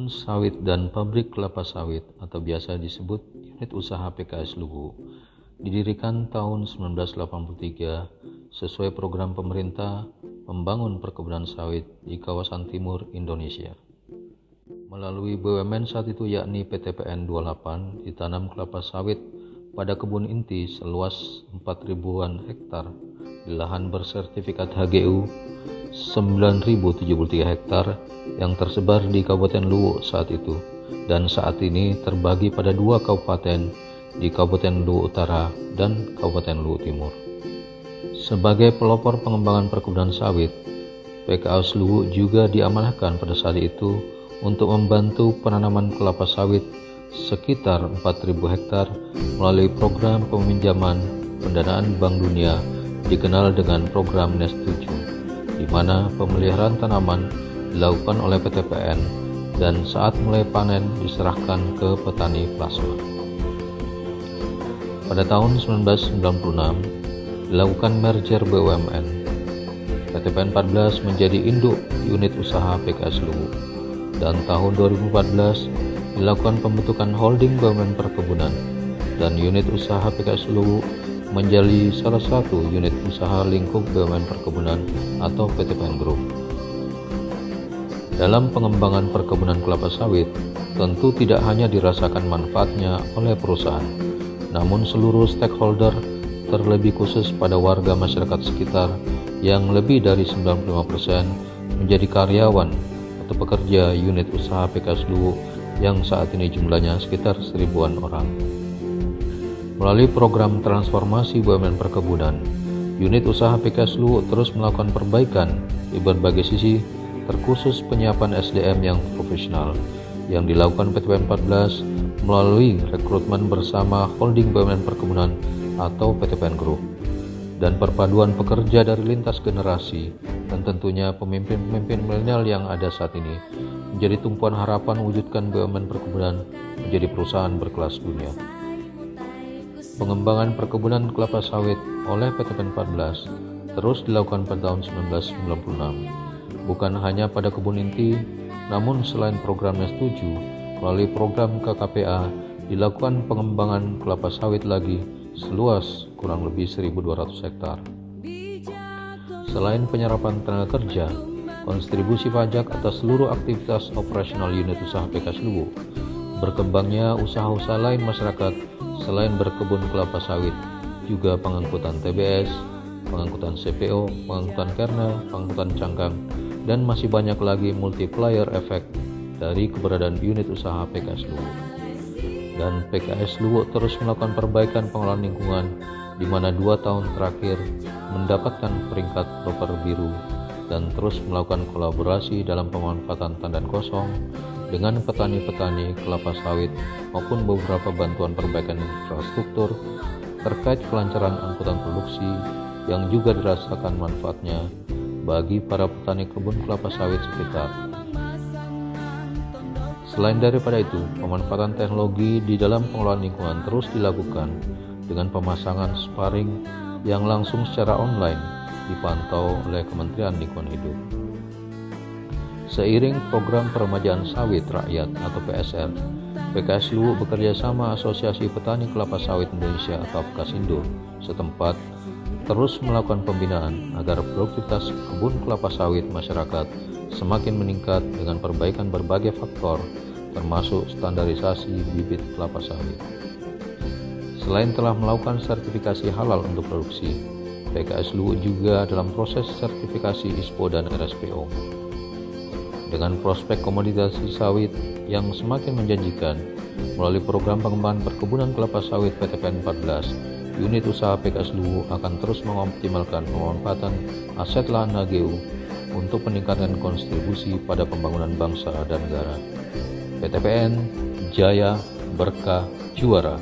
Kebun Sawit dan Pabrik Kelapa Sawit atau biasa disebut Unit Usaha PKS Luwu didirikan tahun 1983 sesuai program pemerintah membangun perkebunan sawit di kawasan timur Indonesia. Melalui BUMN saat itu yakni PTPN 28 ditanam kelapa sawit pada kebun inti seluas 4.000-an hektar di lahan bersertifikat HGU 9.073 hektar yang tersebar di Kabupaten Luwu saat itu dan saat ini terbagi pada 2 kabupaten di Kabupaten Luwu Utara dan Kabupaten Luwu Timur. Sebagai pelopor pengembangan perkebunan sawit, PKS Luwu juga diamanahkan pada saat itu untuk membantu penanaman kelapa sawit sekitar 4.000 hektar melalui program peminjaman pendanaan Bank Dunia dikenal dengan program NES 7, di mana pemeliharaan tanaman dilakukan oleh PTPN dan saat mulai panen diserahkan ke petani plasma. Pada tahun 1996 dilakukan merger BUMN. PTPN 14 menjadi induk unit usaha PKS Luwu dan tahun 2014 dilakukan pembentukan holding BUMN perkebunan dan unit usaha PKS Luwu menjadi salah satu unit usaha lingkup BUMN perkebunan atau PTPN Group. Dalam pengembangan perkebunan kelapa sawit, tentu tidak hanya dirasakan manfaatnya oleh perusahaan, namun seluruh stakeholder, terlebih khusus pada warga masyarakat sekitar yang lebih dari 95% menjadi karyawan atau pekerja unit usaha PKS Luwu yang saat ini jumlahnya sekitar 1.000-an orang. Melalui program transformasi BUMN perkebunan, unit usaha PKS Luwu terus melakukan perbaikan di berbagai sisi, terkhusus penyiapan SDM yang profesional yang dilakukan PTPN 14 melalui rekrutmen bersama holding BUMN perkebunan atau PTPN Group dan perpaduan pekerja dari lintas generasi dan tentunya pemimpin-pemimpin milenial yang ada saat ini menjadi tumpuan harapan wujudkan BUMN perkebunan menjadi perusahaan berkelas dunia. Pengembangan perkebunan kelapa sawit oleh PTPN 14 terus dilakukan pada tahun 1996, bukan hanya pada kebun inti, namun selain program NES 7, melalui program KKPA dilakukan pengembangan kelapa sawit lagi seluas kurang lebih 1.200 hektar. Selain penyerapan tenaga kerja, kontribusi pajak atas seluruh aktivitas operasional unit usaha PKS Luwu, berkembangnya usaha-usaha lain masyarakat selain berkebun kelapa sawit, juga pengangkutan TBS, pengangkutan CPO, pengangkutan kernel, pengangkutan cangkang, dan masih banyak lagi multiplier efek dari keberadaan unit usaha PKS Luwu. Dan PKS Luwu terus melakukan perbaikan pengelolaan lingkungan, di mana 2 tahun terakhir mendapatkan peringkat proper biru dan terus melakukan kolaborasi dalam pemanfaatan tandan kosong dengan petani-petani kelapa sawit maupun beberapa bantuan perbaikan infrastruktur terkait kelancaran angkutan produksi yang juga dirasakan manfaatnya bagi para petani kebun kelapa sawit sekitar. Selain daripada itu, pemanfaatan teknologi di dalam pengelolaan lingkungan terus dilakukan dengan pemasangan sparring yang langsung secara online dipantau oleh Kementerian Lingkungan Hidup. Seiring program peremajaan sawit rakyat atau PSR, PKS Luwu bekerja sama Asosiasi Petani Kelapa Sawit Indonesia atau APKASindo setempat terus melakukan pembinaan agar produktivitas kebun kelapa sawit masyarakat semakin meningkat dengan perbaikan berbagai faktor termasuk standarisasi bibit kelapa sawit. Selain telah melakukan sertifikasi halal untuk produksi, PKS Luwu juga dalam proses sertifikasi ISPO dan RSPO. Dengan prospek komoditasasi sawit yang semakin menjanjikan, melalui program pengembangan perkebunan kelapa sawit PTPN 14, unit usaha PKS Luwu akan terus mengoptimalkan pemanfaatan aset lahan HGU untuk peningkatan kontribusi pada pembangunan bangsa dan negara. PTPN, Jaya, Berkah, Juara.